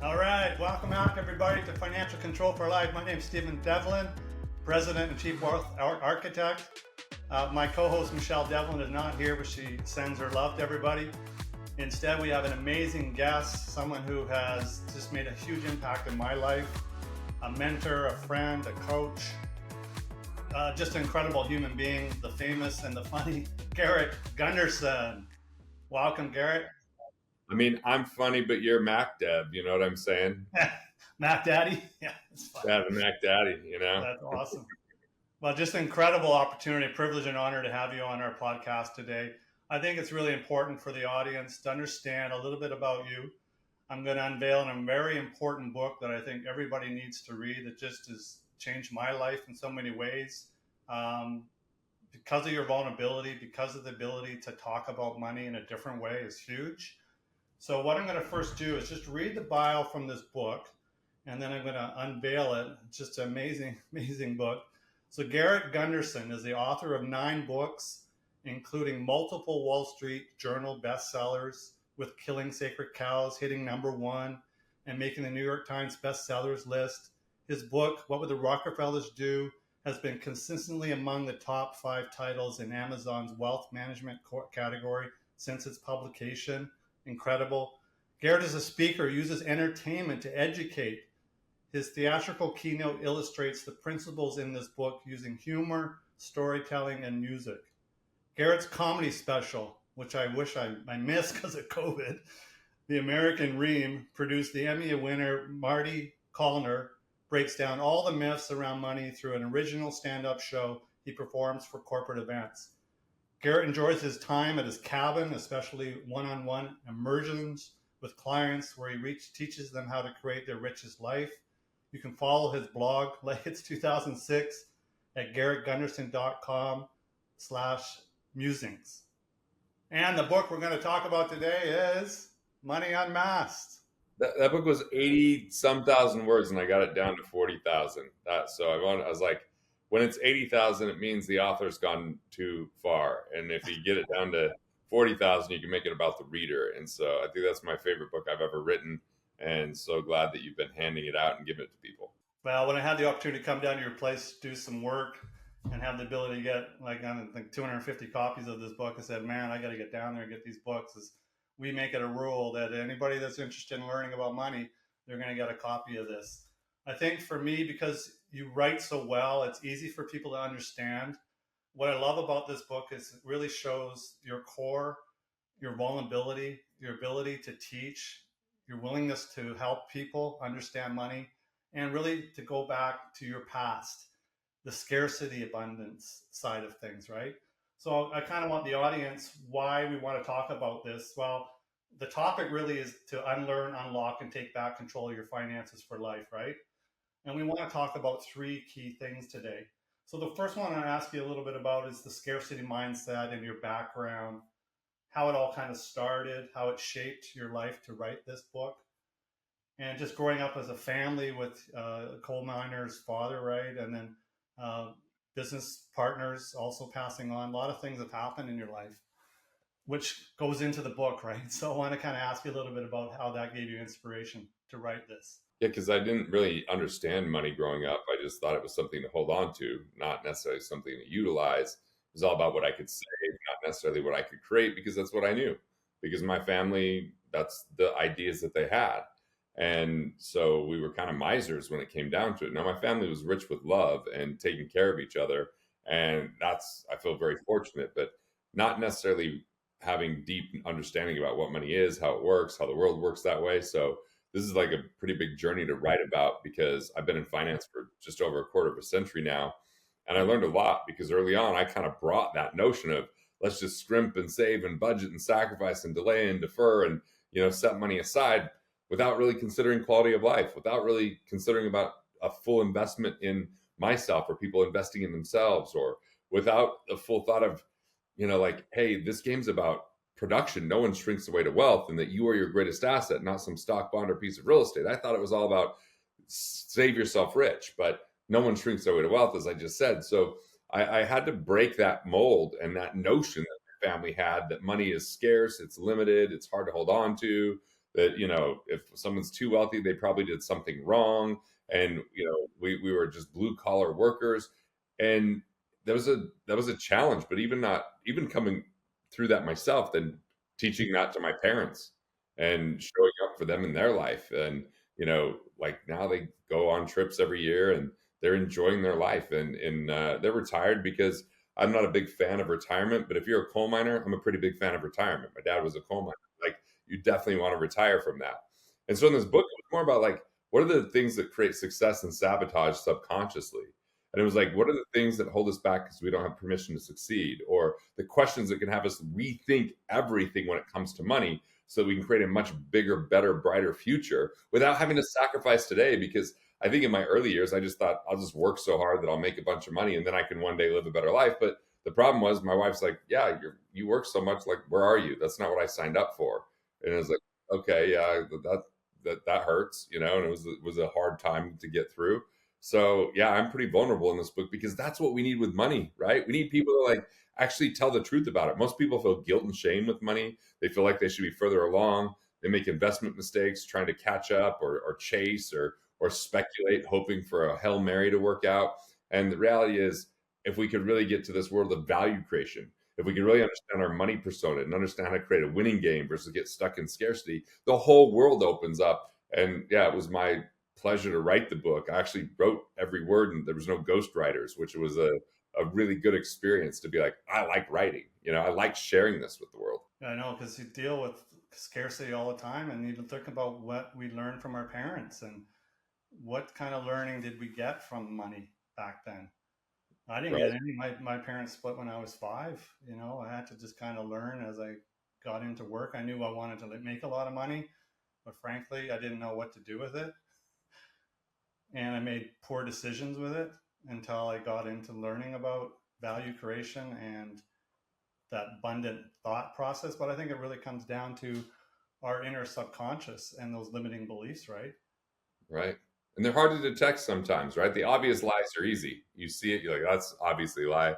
All right, welcome back everybody to Financial Control for Life. My name is Stephen Devlin, President and Chief Wealth Architect. My co-host Michelle Devlin is not here, but she sends her love to everybody. Instead, we have an amazing guest, someone who has just made a huge impact in my life, a mentor, a friend, a coach, just an incredible human being, the famous and the funny Garrett Gunderson. Welcome, Garrett. I mean, I'm funny, but you're Mac Dev. You know what I'm saying? Mac Daddy. Yeah, it's fun. Yeah, the Mac Daddy. That's awesome. Well, just an incredible opportunity, privilege, and honor to have you on our podcast today. I think it's really important for the audience to understand a little bit about you. I'm going to unveil a very important book that I think everybody needs to read that just has changed my life in so many ways. Because of your vulnerability, because of the ability to talk about money in a different way is huge. So what I'm going to first do is just read the bio from this book, and then I'm going to unveil it. It's just an amazing, amazing book. So Garrett Gunderson is the author of 9 books, including multiple Wall Street Journal bestsellers, with Killing Sacred Cows hitting #1 and making the New York Times bestsellers list. His book, What Would the Rockefellers Do?, has been consistently among the top 5 titles in Amazon's wealth management category since its publication. Incredible. Garrett is a speaker, uses entertainment to educate. His theatrical keynote illustrates the principles in this book using humor, storytelling, and music. Garrett's comedy special, which I wish I missed because of COVID, The American Ream, produced the Emmy winner Marty Callner, breaks down all the myths around money through an original stand-up show he performs for corporate events. Garrett enjoys his time at his cabin, especially one-on-one immersions with clients where he teaches them how to create their richest life. You can follow his blog, like it's 2006, at garrettgunderson.com/musings. And the book we're going to talk about today is Money Unmasked. That book was 80-some thousand words, and I got it down to 40,000. So I was like, when it's 80,000, it means the author's gone too far. And if you get it down to 40,000, you can make it about the reader. And so I think that's my favorite book I've ever written. And so glad that you've been handing it out and giving it to people. Well, when I had the opportunity to come down to your place, do some work, and have the ability to get like 250 copies of this book, I said, man, I got to get down there and get these books. We make it a rule that anybody that's interested in learning about money, they're going to get a copy of this. I think for me, because you write so well, it's easy for people to understand. What I love about this book is it really shows your core, your vulnerability, your ability to teach, your willingness to help people understand money, and really to go back to your past, the scarcity abundance side of things, right? So I kind of want the audience, why we want to talk about this. Well, the topic really is to unlearn, unlock, and take back control of your finances for life, right? And we want to talk about 3 key things today. So the first one I want to ask you a little bit about is the scarcity mindset and your background, how it all kind of started, how it shaped your life to write this book, and just growing up as a family with a coal miner's father, right? And then business partners also passing on. A lot of things have happened in your life, which goes into the book, right? So I want to kind of ask you a little bit about how that gave you inspiration to write this. Yeah, because I didn't really understand money growing up. I just thought it was something to hold on to, not necessarily something to utilize. It was all about what I could save, not necessarily what I could create, because that's what I knew. Because my family, that's the ideas that they had. And so we were kind of misers when it came down to it. Now, my family was rich with love and taking care of each other. And I feel very fortunate, but not necessarily having deep understanding about what money is, how it works, how the world works that way. So this is like a pretty big journey to write about, because I've been in finance for just over a quarter of a century now. And I learned a lot, because early on, I kind of brought that notion of let's just scrimp and save and budget and sacrifice and delay and defer and, set money aside, without really considering quality of life, without really considering about a full investment in myself or people investing in themselves, or without a full thought of, hey, this game's about production. No one shrinks away to wealth, and that you are your greatest asset, not some stock, bond, or piece of real estate. I thought it was all about save yourself rich, but no one shrinks away to wealth, as I just said. So I had to break that mold and that notion that my family had, that money is scarce, it's limited, it's hard to hold on to, that, if someone's too wealthy, they probably did something wrong. And, we were just blue collar workers. And that was a challenge, but even coming through that myself, then teaching that to my parents and showing up for them in their life. And, like now they go on trips every year and they're enjoying their life, and they're retired because I'm not a big fan of retirement, but if you're a coal miner, I'm a pretty big fan of retirement. My dad was a coal miner. Like, you definitely want to retire from that. And so in this book, it was more about like, what are the things that create success and sabotage subconsciously? And it was like, what are the things that hold us back because we don't have permission to succeed? Or the questions that can have us rethink everything when it comes to money so that we can create a much bigger, better, brighter future without having to sacrifice today. Because I think in my early years, I just thought I'll just work so hard that I'll make a bunch of money and then I can one day live a better life. But the problem was my wife's like, yeah, you work so much. Like, where are you? That's not what I signed up for. And I was like, okay, yeah, that hurts, and it was a hard time to get through. So yeah, I'm pretty vulnerable in this book because that's what we need with money, right? We need people to like actually tell the truth about it. Most people feel guilt and shame with money. They feel like they should be further along. They make investment mistakes trying to catch up or chase or speculate, hoping for a Hail Mary to work out. And the reality is, if we could really get to this world of value creation, if we could really understand our money persona and understand how to create a winning game versus get stuck in scarcity, the whole world opens up. And yeah, it was my pleasure to write the book. I actually wrote every word, and there was no ghostwriters, which was a really good experience to be like, I like writing. I like sharing this with the world. Yeah, I know, because you deal with scarcity all the time, and even think about what we learned from our parents and what kind of learning did we get from money back then. I didn't get Right. any. My parents split when I was 5. I had to just kind of learn as I got into work. I knew I wanted to make a lot of money, but frankly, I didn't know what to do with it. And I made poor decisions with it until I got into learning about value creation and that abundant thought process. But I think it really comes down to our inner subconscious and those limiting beliefs, right? Right. And they're hard to detect sometimes, right? The obvious lies are easy. You see it, you're like, that's obviously a lie.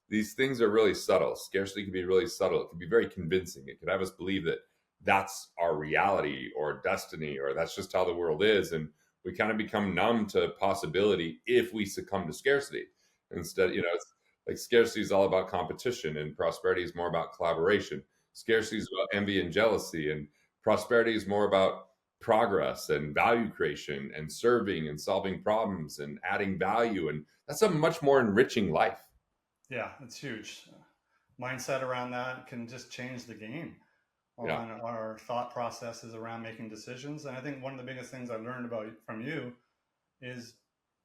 These things are really subtle. Scarcity can be really subtle. It can be very convincing. It can have us believe that that's our reality or destiny, or that's just how the world is. And we kind of become numb to possibility if we succumb to scarcity. Instead, it's like scarcity is all about competition, and prosperity is more about collaboration. Scarcity is about envy and jealousy, and prosperity is more about progress and value creation and serving and solving problems and adding value. And that's a much more enriching life. Yeah, it's huge. Mindset around that can just change the game Yeah. on our thought processes around making decisions. And I think one of the biggest things I learned about from you is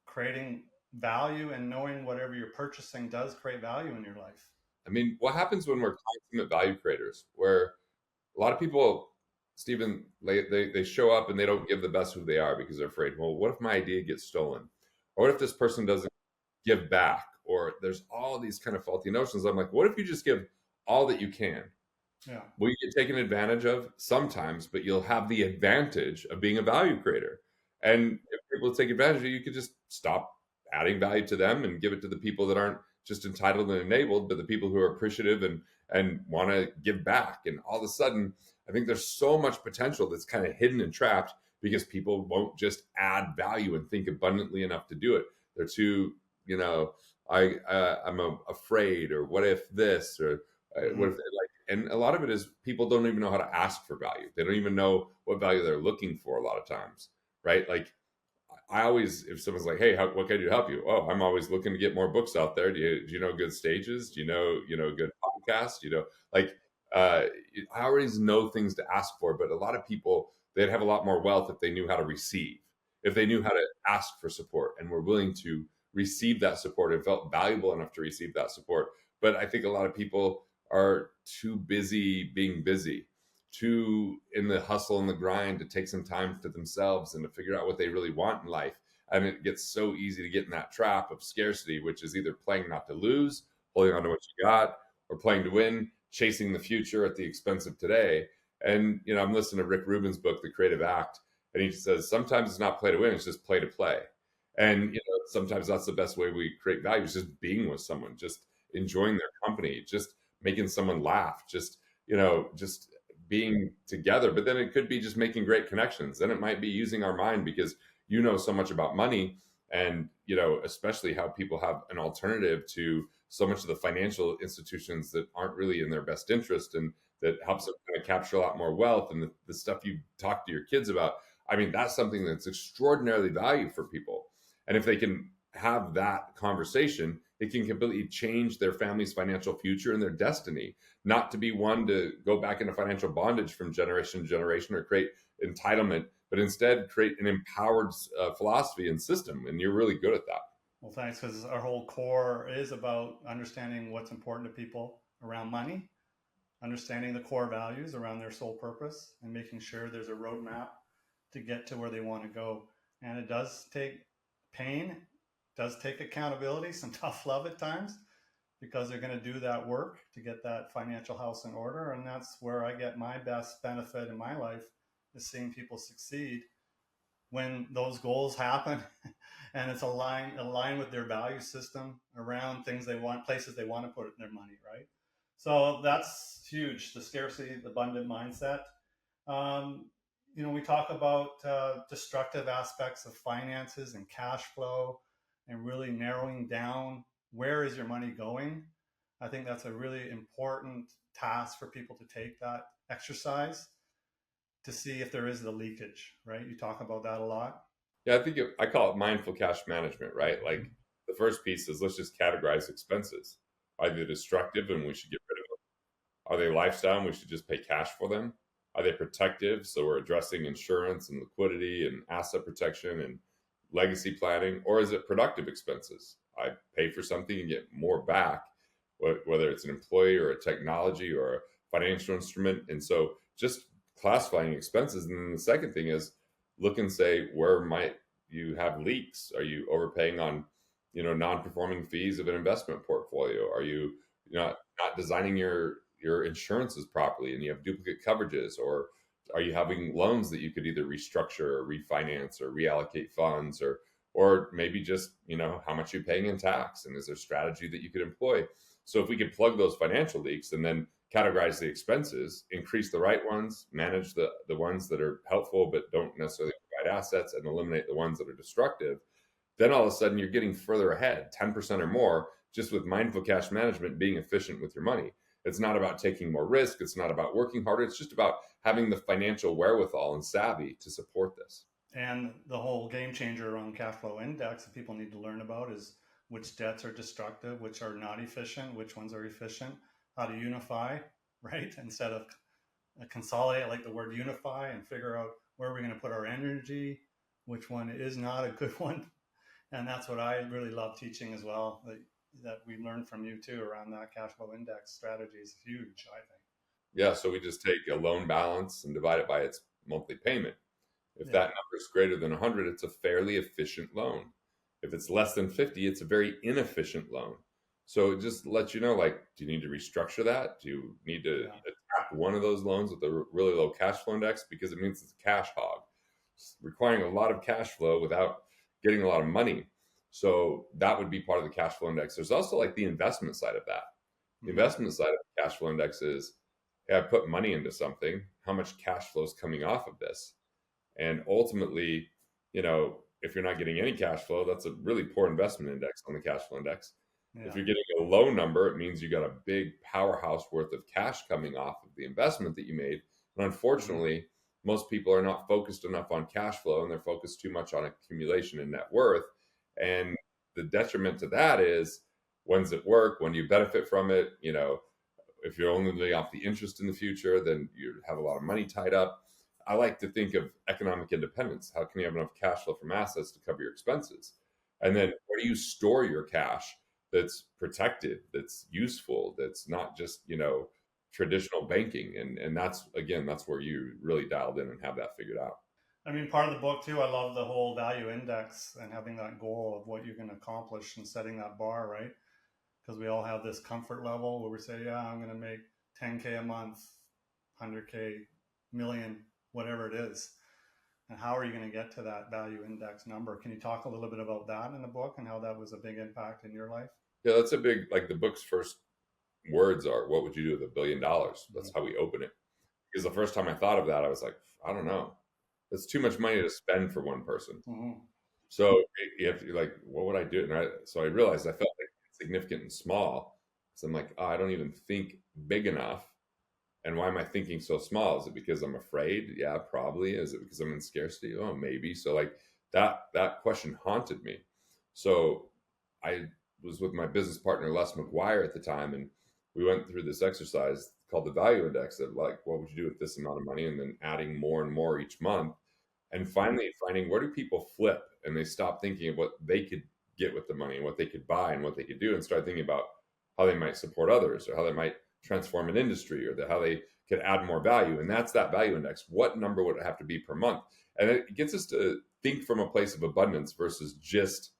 creating value and knowing whatever you're purchasing does create value in your life. I mean, what happens when we're consummate value creators, where a lot of people, Stephen, they show up and they don't give the best who they are because they're afraid, well, what if my idea gets stolen? Or what if this person doesn't give back? Or there's all these kind of faulty notions. I'm like, what if you just give all that you can? Yeah. Will you get taken advantage of? Sometimes, but you'll have the advantage of being a value creator. And if people take advantage of you, you could just stop adding value to them and give it to the people that aren't just entitled and enabled, but the people who are appreciative and want to give back. And all of a sudden, I think there's so much potential that's kind of hidden and trapped because people won't just add value and think abundantly enough to do it. They're too, I'm afraid, or what if this, or what if, like, and a lot of it is people don't even know how to ask for value. They don't even know what value they're looking for a lot of times, right? Like, I always, if someone's like, "Hey, what can I do to help you?" Oh, I'm always looking to get more books out there. Do you know good stages? Do you know good podcasts? Like, I always know things to ask for. But a lot of people, they'd have a lot more wealth if they knew how to receive, if they knew how to ask for support and were willing to receive that support and felt valuable enough to receive that support. But I think a lot of people are too busy being busy, too in the hustle and the grind to take some time for themselves and to figure out what they really want in life. And it gets so easy to get in that trap of scarcity, which is either playing not to lose, holding on to what you got, or playing to win, chasing the future at the expense of today. And, I'm listening to Rick Rubin's book, The Creative Act, and he says sometimes it's not play to win, it's just play to play. And, sometimes that's the best way we create value, is just being with someone, just enjoying their company, just making someone laugh, just being together, but then it could be just making great connections. Then it might be using our mind because you know so much about money, and especially how people have an alternative to so much of the financial institutions that aren't really in their best interest, and that helps them kind of capture a lot more wealth, and the stuff you talk to your kids about. I mean, that's something that's extraordinarily valuable for people. And if they can have that conversation, it can completely change their family's financial future and their destiny. Not to be one to go back into financial bondage from generation to generation or create entitlement, but instead create an empowered philosophy and system. And you're really good at that. Well, thanks, because our whole core is about understanding what's important to people around money, understanding the core values around their sole purpose, and making sure there's a roadmap to get to where they want to go. And it does take pain, does take accountability, some tough love at times, because they're going to do that work to get that financial house in order. And that's where I get my best benefit in my life, is seeing people succeed when those goals happen and it's aligned with their value system around things they want, places they want to put their money, right? So that's huge, the scarcity, the abundant mindset. We talk about destructive aspects of finances and cash flow, and really narrowing down where is your money going. I think that's a really important task for people to take that exercise to see if there is the leakage, right? You talk about that a lot. Yeah, I call it mindful cash management, right? Like the first piece is, let's just categorize expenses. Are they destructive and we should get rid of them? Are they lifestyle and we should just pay cash for them? Are they protective? So we're addressing insurance and liquidity and asset protection and legacy planning. Or is it productive expenses? I pay for something and get more back, whether it's an employee or a technology or a financial instrument. And so just classifying expenses. And then the second thing is, look and say, where might you have leaks? Are you overpaying on, non-performing fees of an investment portfolio? Are you not designing your insurances properly and you have duplicate coverages? Or are you having loans that you could either restructure or refinance or reallocate funds, or maybe just, how much you're paying in tax, and is there a strategy that you could employ? So if we could plug those financial leaks and then categorize the expenses, increase the right ones, manage the ones that are helpful but don't necessarily provide assets, and eliminate the ones that are destructive, then all of a sudden you're getting further ahead, 10% or more, just with mindful cash management, being efficient with your money. It's not about taking more risk. It's not about working harder. It's just about having the financial wherewithal and savvy to support this. And the whole game changer around cash flow index that people need to learn about is which debts are destructive, which are not efficient, which ones are efficient, how to unify, right? Instead of consolidate, I like the word unify, and figure out where we're going to put our energy, which one is not a good one. And that's what I really love teaching as well, that we learned from you too around that cash flow index strategy is huge, I think. Yeah, so we just take a loan balance and divide it by its monthly payment. If that number is greater than 100, it's a fairly efficient loan. If it's less than 50, it's a very inefficient loan. So it just lets you know, like, do you need to restructure that? Do you need to attack one of those loans with a really low cash flow index? Because it means it's a cash hog, it's requiring a lot of cash flow without getting a lot of money. So that would be part of the cash flow index. There's also like the investment side of that. The investment side of the cash flow index is, hey, I put money into something. How much cash flow is coming off of this? And ultimately, if you're not getting any cash flow, that's a really poor investment index on the cash flow index. Yeah. If you're getting a low number, it means you got a big powerhouse worth of cash coming off of the investment that you made. And unfortunately, most people are not focused enough on cash flow, and they're focused too much on accumulation and net worth. And the detriment to that is, when's it work? When do you benefit from it? If you're only living off the interest in the future, then you have a lot of money tied up. I like to think of economic independence. How can you have enough cash flow from assets to cover your expenses? And then where do you store your cash that's protected, that's useful, that's not just, traditional banking? And that's where you really dialed in and have that figured out. I mean, part of the book too, I love the whole value index and having that goal of what you're going to accomplish and setting that bar, right? Because we all have this comfort level where we say, yeah, I'm going to make 10K a month, 100K, million, whatever it is. And how are you going to get to that value index number? Can you talk a little bit about that in the book and how that was a big impact in your life? Yeah, that's a big, like the book's first words are, what would you do with $1 billion? That's how we open it. Because the first time I thought of that, I was like, I don't know. That's too much money to spend for one person. Mm-hmm. So you have to like, what would I do? So I realized I felt like insignificant and small. So I'm like, oh, I don't even think big enough. And why am I thinking so small? Is it because I'm afraid? Yeah, probably. Is it because I'm in scarcity? Oh, maybe. So like that question haunted me. So I was with my business partner Les McGuire at the time, and we went through this exercise called the value index of like, what would you do with this amount of money, and then adding more and more each month, and finally finding where do people flip and they stop thinking of what they could get with the money and what they could buy and what they could do, and start thinking about how they might support others or how they might transform an industry or how they could add more value. And that's that value index. What number would it have to be per month? And it gets us to think from a place of abundance versus just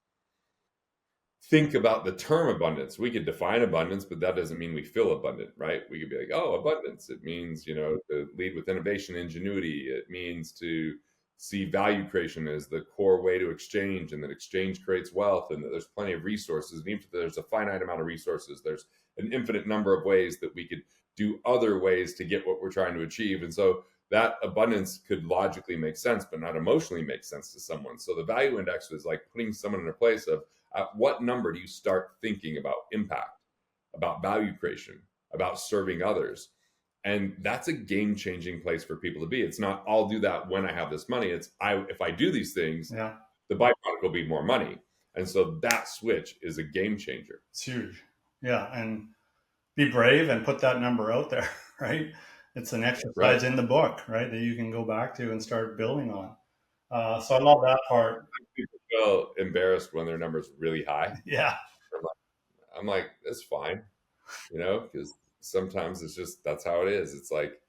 think about the term abundance. We could define abundance, but that doesn't mean we feel abundant, right? We could be like, oh, abundance. It means, to lead with innovation, ingenuity. It means to see value creation as the core way to exchange, and that exchange creates wealth, and that there's plenty of resources. And even if there's a finite amount of resources, there's an infinite number of ways that we could do other ways to get what we're trying to achieve. And so that abundance could logically make sense, but not emotionally make sense to someone. So the value index is like putting someone in a place of, at what number do you start thinking about impact, about value creation, about serving others? And that's a game-changing place for people to be. It's not, I'll do that when I have this money. It's, if I do these things, Yeah. the byproduct will be more money. And so that switch is a game changer. It's huge. Yeah. And be brave and put that number out there, right? It's an exercise in the book, right, that you can go back to and start building on. So I love that part. People feel embarrassed when their number's really high. Yeah. I'm like, that's fine, because sometimes it's just, that's how it is. It's like,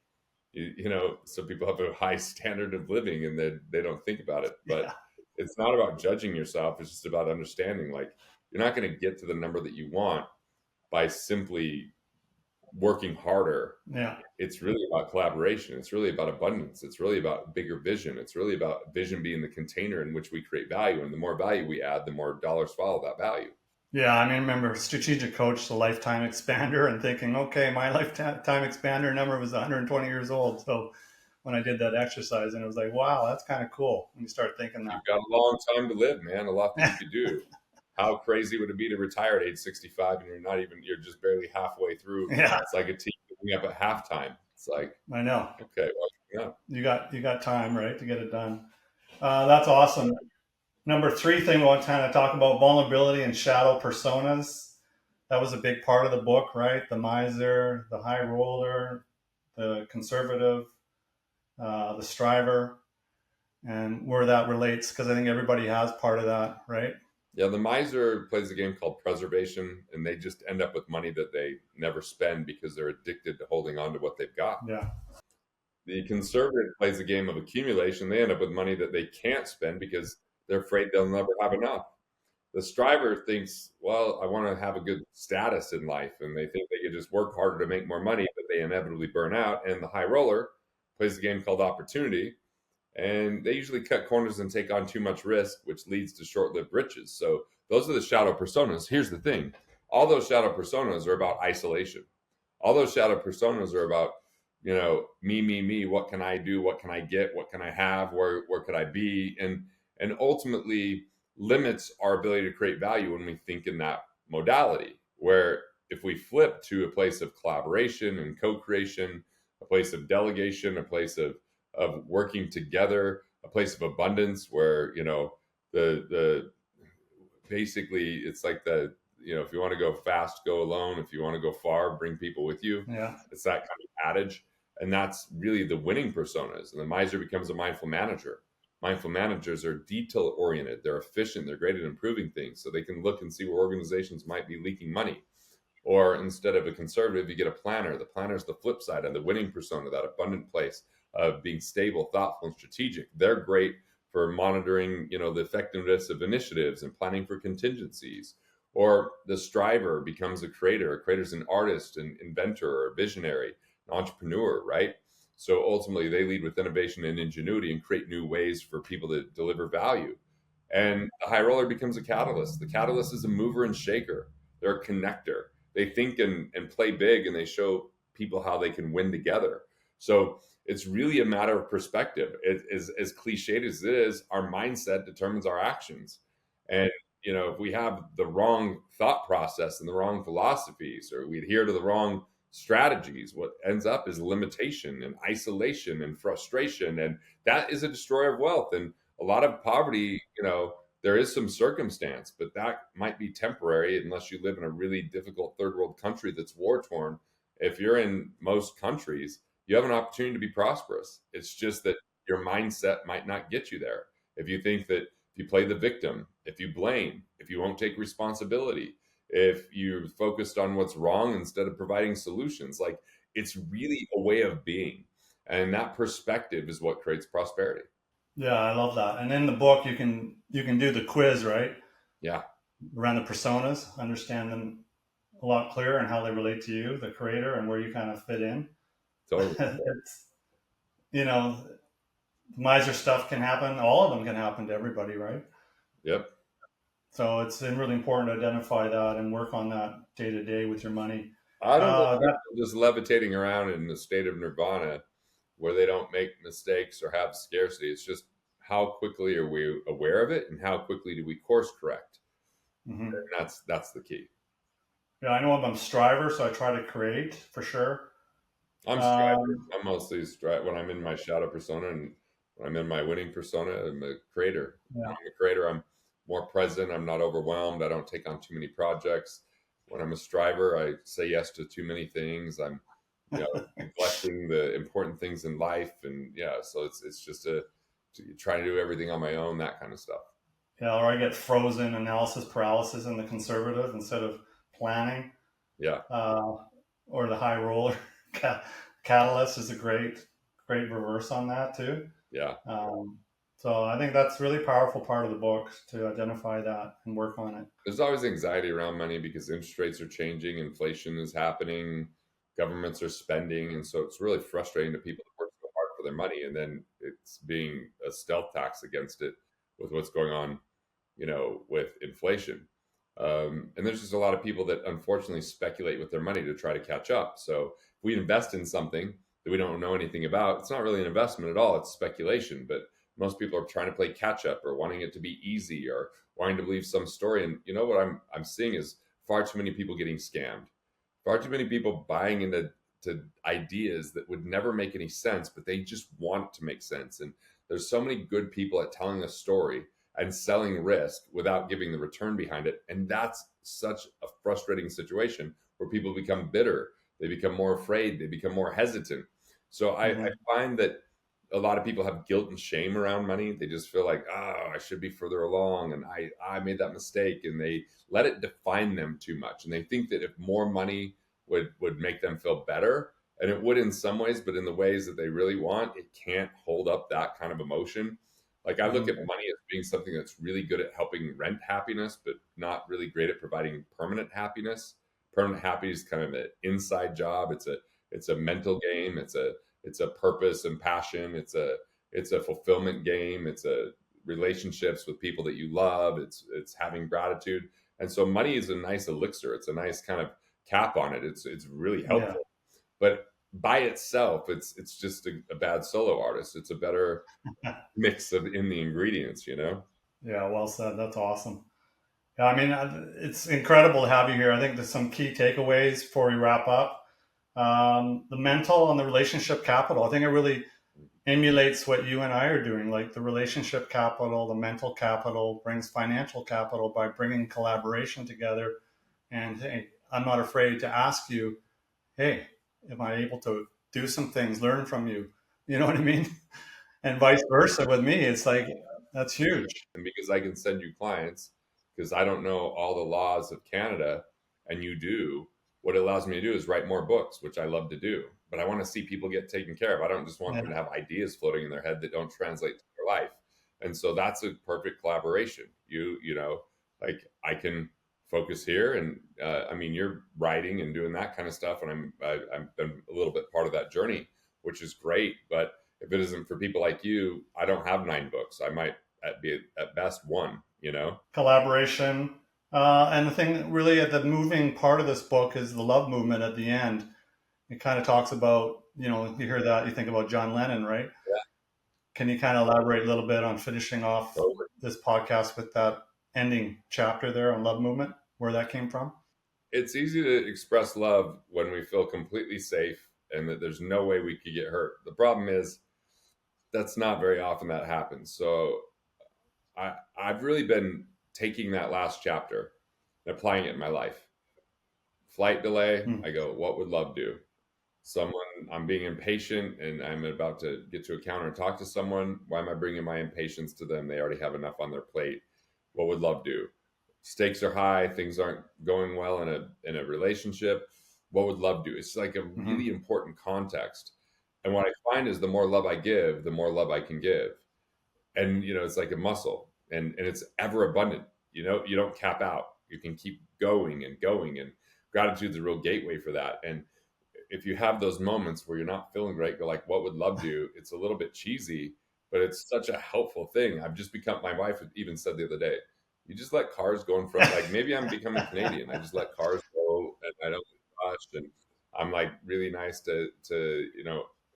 some people have a high standard of living and they don't think about it. But it's not about judging yourself. It's just about understanding, like, you're not going to get to the number that you want by simply working harder. Yeah. It's really about collaboration. It's really about abundance. It's really about bigger vision. It's really about vision being the container in which we create value. And the more value we add, the more dollars follow that value. Yeah, I mean, remember strategic coach, the lifetime expander, and thinking, okay, my lifetime expander number was 120 years old. So when I did that exercise, and it was like, wow, that's kind of cool. When you start thinking that. You've got a long time to live, man. A lot that you could do. How crazy would it be to retire at age 65 and you're just barely halfway through? Yeah. It's like a team picking up at halftime. It's like, I know. Okay, well, yeah. You got time, right, to get it done. That's awesome. Number 3 thing we want to kind of talk about, vulnerability and shadow personas. That was a big part of the book, right? The miser, the high roller, the conservative, the striver, and where that relates, because I think everybody has part of that, right? Yeah, the miser plays a game called preservation, and they just end up with money that they never spend because they're addicted to holding on to what they've got. Yeah. The conservative plays a game of accumulation. They end up with money that they can't spend because they're afraid they'll never have enough. The striver thinks, well, I want to have a good status in life, and they think they could just work harder to make more money, but they inevitably burn out. And the high roller plays a game called opportunity, and they usually cut corners and take on too much risk, which leads to short-lived riches. So those are the shadow personas. Here's the thing. All those shadow personas are about isolation. All those shadow personas are about, me, what can I do? What can I get? What can I have? Where could I be? And ultimately limits our ability to create value when we think in that modality, where if we flip to a place of collaboration and co-creation, a place of delegation, a place of working together, a place of abundance where, the basically it's like if you want to go fast, go alone. If you want to go far, bring people with you. Yeah. It's that kind of adage. And that's really the winning personas. And the miser becomes a mindful manager. Mindful managers are detail oriented. They're efficient. They're great at improving things. So they can look and see where organizations might be leaking money. Or instead of a conservative, you get a planner. The planner is the flip side of the winning persona, that abundant place of being stable, thoughtful, and strategic. They're great for monitoring, the effectiveness of initiatives and planning for contingencies. Or the striver becomes a creator. A creator is an artist, an inventor, or a visionary, an entrepreneur, right? So ultimately, they lead with innovation and ingenuity and create new ways for people to deliver value. And the high roller becomes a catalyst. The catalyst is a mover and shaker. They're a connector. They think and play big, and they show people how they can win together. So it's really a matter of perspective. It is as cliched as it is, our mindset determines our actions. And if we have the wrong thought process and the wrong philosophies, or we adhere to the wrong strategies, what ends up is limitation and isolation and frustration. And that is a destroyer of wealth. And a lot of poverty, there is some circumstance, but that might be temporary unless you live in a really difficult third world country that's war torn. If you're in most countries, you have an opportunity to be prosperous. It's just that your mindset might not get you there. If you think that if you play the victim, if you blame, if you won't take responsibility, if you're focused on what's wrong instead of providing solutions, like, it's really a way of being. And that perspective is what creates prosperity. Yeah, I love that. And in the book, you can do the quiz, right? Yeah, Around the personas, understand them a lot clearer and how they relate to you, the creator, and where you kind of fit in. totally. It's, you know, miser stuff can happen. All of them can happen to everybody, right? Yep. So it's really important to identify that and work on that day to day with your money. I don't want That, people just levitating around in the state of nirvana where they don't make mistakes or have scarcity. It's just how quickly are we aware of it and how quickly do we course correct? mhm. And that's the key. Yeah, I know I'm a striver, so I try to create for sure. I'm striver. Um, I'm mostly when I'm in my shadow persona, and when I'm in my winning persona, I'm a creator. When yeah, I'm a creator, I'm more present. I'm not overwhelmed. I don't take on too many projects. When I'm a striver, I say yes to too many things. I'm, neglecting the important things in life, and yeah, so it's just trying to do everything on my own, that kind of stuff. yeah, or I get frozen analysis paralysis in the conservative instead of planning. Yeah, Uh, or the high roller catalyst is a great reverse on that too. yeah. Um, so I think that's really powerful part of the book to identify that and work on it. There's always anxiety around money because interest rates are changing, inflation is happening, governments are spending, and so it's really frustrating to people that work so hard for their money, and then it's being a stealth tax against it with what's going on, with inflation. And there's just a lot of people that unfortunately speculate with their money to try to catch up. So if we invest in something that we don't know anything about, it's not really an investment at all. It's speculation. But most people are trying to play catch up or wanting it to be easy or wanting to believe some story. And what I'm seeing is far too many people getting scammed, far too many people buying into ideas that would never make any sense, but they just want it to make sense. And there's so many good people at telling a story and selling risk without giving the return behind it. And that's such a frustrating situation where people become bitter, they become more afraid, they become more hesitant. So I Mhm. find that a lot of people have guilt and shame around money. They just feel like, oh, I should be further along, and I made that mistake, and they let it define them too much. And they think that if more money would make them feel better, and it would in some ways, but in the ways that they really want, it can't hold up that kind of emotion. Like, I look Mhm. at money as being something that's really good at helping rent happiness, but not really great at providing permanent happiness. Permanent happiness is kind of an inside job. It's a mental game. It's a purpose and passion. It's a fulfillment game. It's a relationships with people that you love. It's having gratitude. And so money is a nice elixir. It's a nice kind of cap on it. It's really Yeah. helpful. But by itself, it's just a bad solo artist. It's a better mix of in the ingredients. Yeah. Well said. That's awesome. Yeah. I mean, it's incredible to have you here. I think there's some key takeaways before we wrap up. The mental and the relationship capital. I think it really emulates what you and I are doing. Like the relationship capital, the mental capital brings financial capital by bringing collaboration together. And hey, I'm not afraid to ask you, hey, am I able to do some things, learn from you? You know what I mean? And vice versa with me. It's like, that's huge. And because I can send you clients, because I don't know all the laws of Canada and you do, what it allows me to do is write more books, which I love to do. But I want to see people get taken care of. I don't just want them to Yeah. have ideas floating in their head that don't translate to their life. And so that's a perfect collaboration. Like, I can focus here, and I mean, you're writing and doing that kind of stuff, and I've been a little bit part of that journey, which is great. But if it isn't for people like you, I don't have 9 books. I might be at best one. Collaboration. And the thing that really, the moving part of this book is the love movement at the end. It kind of talks about, you hear that, you think about John Lennon, right? Yeah. Can you kind of elaborate a little bit on finishing off Totally. this podcast with that ending chapter there on love movement, where that came from? It's easy to express love when we feel completely safe and that there's no way we could get hurt. The problem is that's not very often that happens. So I've really been taking that last chapter and applying it in my life. Flight delay, I go, what would love do? Someone, I'm being impatient and I'm about to get to a counter and talk to someone. Why am I bringing my impatience to them? They already have enough on their plate. What would love do? Stakes are high. Things aren't going well in a relationship. What would love do? It's like a really important context. And what I find is the more love I give, the more love I can give. And, it's like a muscle and it's ever abundant. You don't cap out. You can keep going and going. And gratitude's a real gateway for that. And if you have those moments where you're not feeling great, go like, what would love do? It's a little bit cheesy, but it's such a helpful thing. I've just become, my wife even said the other day, you just let cars go in front. Like maybe I'm becoming Canadian. I just let cars go and I don't rush. And I'm like really nice to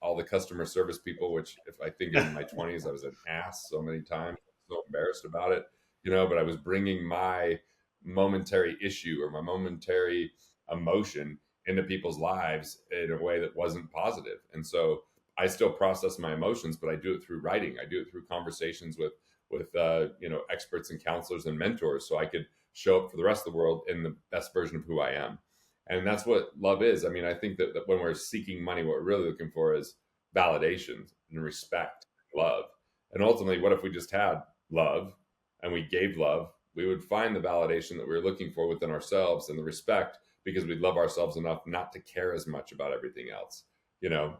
all the customer service people, which if I think in my 20s, I was an ass so many times, so embarrassed about it, but I was bringing my momentary issue or my momentary emotion into people's lives in a way that wasn't positive. And so I still process my emotions, but I do it through writing. I do it through conversations with experts and counselors and mentors, so I could show up for the rest of the world in the best version of who I am. And that's what love is. I mean, I think that when we're seeking money, what we're really looking for is validation and respect, love. And ultimately, what if we just had love and we gave love? We would find the validation that we were looking for within ourselves and the respect, because we love ourselves enough not to care as much about everything else.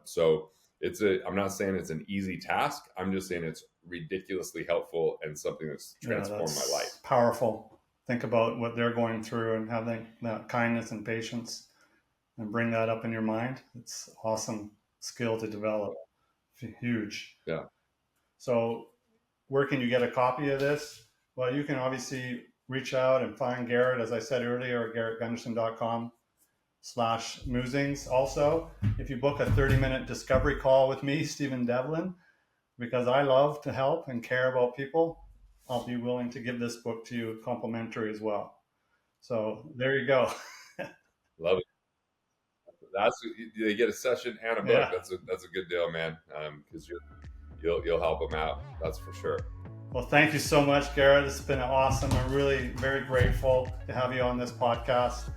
So I'm not saying it's an easy task. I'm just saying it's ridiculously helpful and something that's transformed my life. Powerful. Think about what they're going through and having that kindness and patience and bring that up in your mind. It's awesome skill to develop. Huge. Yeah. So where can you get a copy of this? Well, you can obviously reach out and find Garrett, as I said earlier, at garrettgunderson.com/musings. Also, if you book a 30-minute discovery call with me, Stephen Devlin, because I love to help and care about people, I'll be willing to give this book to you complimentary as well. So there you go. Love it. They get a session and a book. Yeah. That's a good deal, man. Because you'll help them out. That's for sure. Well, thank you so much, Garrett. It's been awesome. I'm really very grateful to have you on this podcast.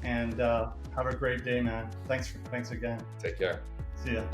And have a great day, man. Thanks again. Take care. See ya.